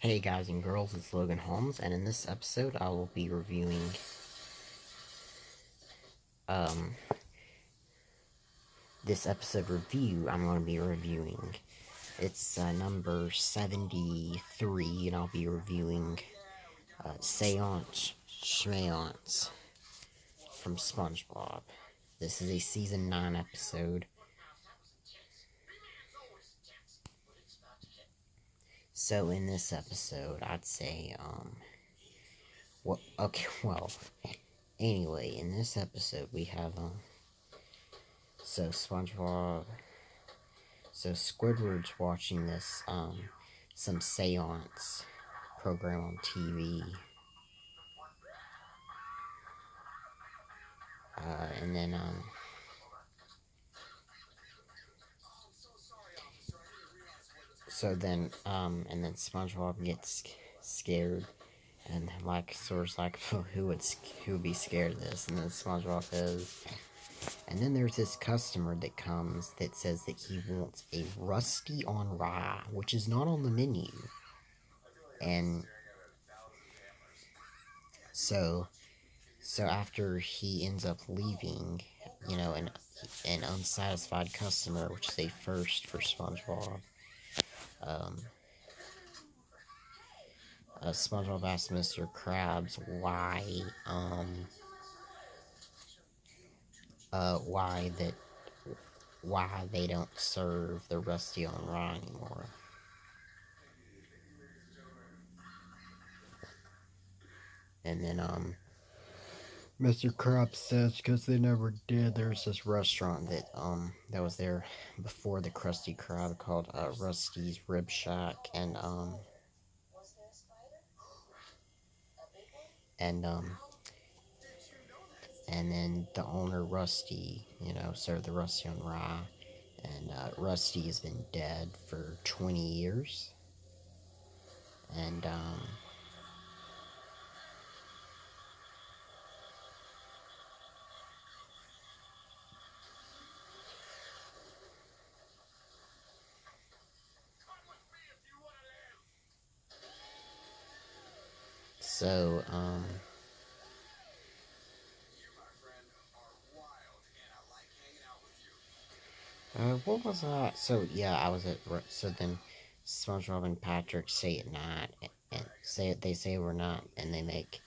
Hey guys and girls, it's Logan Holmes, and in this episode I will be reviewing, um, this episode review I'm going to be reviewing. It's, number 73, and I'll be reviewing, Séance, Schméance from SpongeBob. This is a Season 9 episode. So in this episode, I'd say, anyway, in this episode we have, so SpongeBob, so Squidward's watching this, some Séance program on TV, and then, and then SpongeBob gets scared, and like, Sora's like, who would be scared of this, and then SpongeBob says, and then there's this customer that comes that says that he wants a Rusty on Rye, which is not on the menu, and so after he ends up leaving, an unsatisfied customer, which is a first for SpongeBob, SpongeBob asks Mr. Krabs why they don't serve the Rusty on Rye anymore. And then, Mr. Krabs says because they never did. There's this restaurant that was there before the Krusty Krab called, Rusty's Rib Shack, and, and, um, and then the owner, Rusty, served the Rusty on Rye, and, Rusty has been dead for 20 years, and, so, what was that? So, yeah, so then SpongeBob and Patrick say at night, and they say we're not, and they make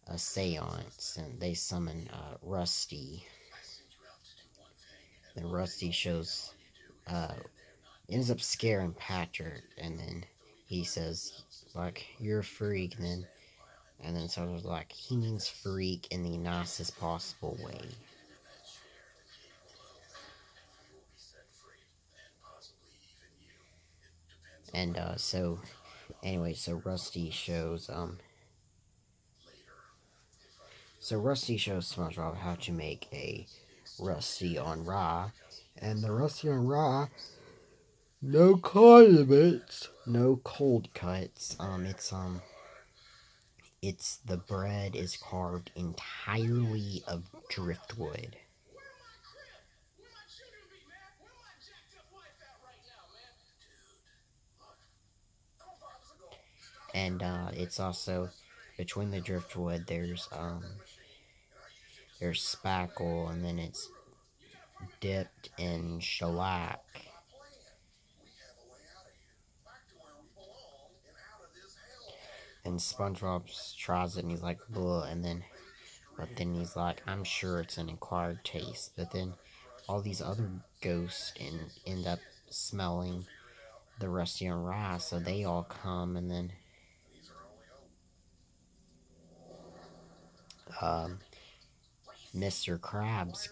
a seance, and they summon, Rusty. Then Rusty ends up scaring Patrick, and then he says, like, you're a freak, and then someone's like, he means freak in the nicest possible way. And, so Rusty shows, SpongeBob how to make a Rusty on Rye, and the Rusty on Rye, no condiments, no cold cuts, it's the bread is carved entirely of driftwood. And, it's also, between the driftwood, there's spackle, and then it's dipped in shellac. And SpongeBob tries it, and he's like, bleh, but then he's like, I'm sure it's an acquired taste. But then all these other ghosts end up smelling the Rusty on Rye, so they all come, and then, Mr. Krabs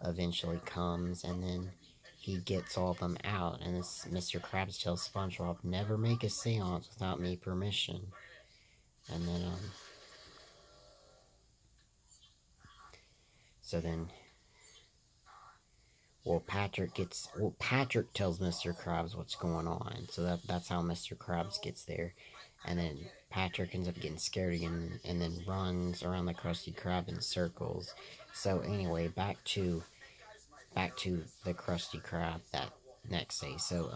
eventually comes, and then he gets all of them out, and this Mr. Krabs tells SpongeBob, never make a seance without me permission. And then, so then, Patrick tells Mr. Krabs what's going on, so that's how Mr. Krabs gets there, and then Patrick ends up getting scared again, and then runs around the Krusty Krab in circles. So anyway, back to the Krusty Krab that next day. So,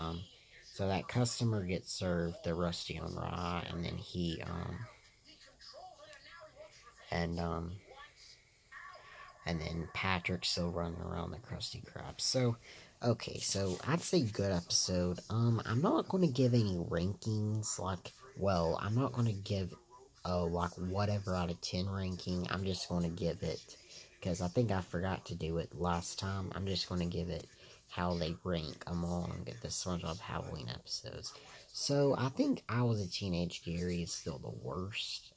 So that customer gets served the Rusty on Rye, and then and um, and then Patrick's still running around the Krusty Krab. So, okay, so I'd say good episode. I'm not going to give any rankings, I'm not going to give, like, whatever out of 10 ranking. I'm just going to give it, because I think I forgot to do it last time. I'm just going to give it how they rank among the SpongeBob Halloween episodes. So, I think I Was a Teenage Gary is still the worst.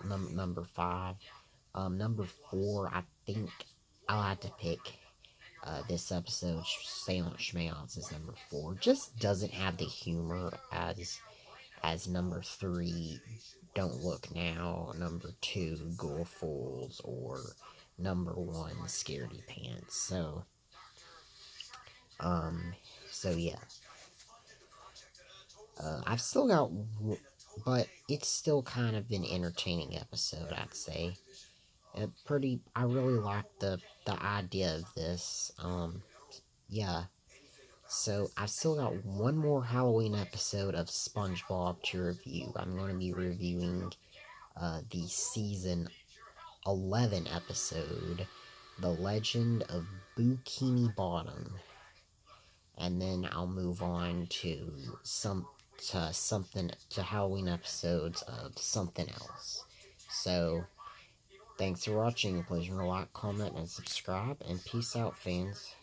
Number 5. Number 4, I think I'll have to pick this episode. Séance, Schméance is number 4. Just doesn't have the humor as number 3. Don't Look Now, number 2, Ghoul Fools, or number 1, Scaredy Pants. Um, so yeah. I've still got, but it's still kind of an entertaining episode, I'd say. I really like the idea of this. Yeah. So I've still got one more Halloween episode of SpongeBob to review. I'm going to be reviewing the season 11 episode, The Legend of Bikini Bottom, and then I'll move on to Halloween episodes of something else. So thanks for watching. Please like, comment, and subscribe, and peace out, fans.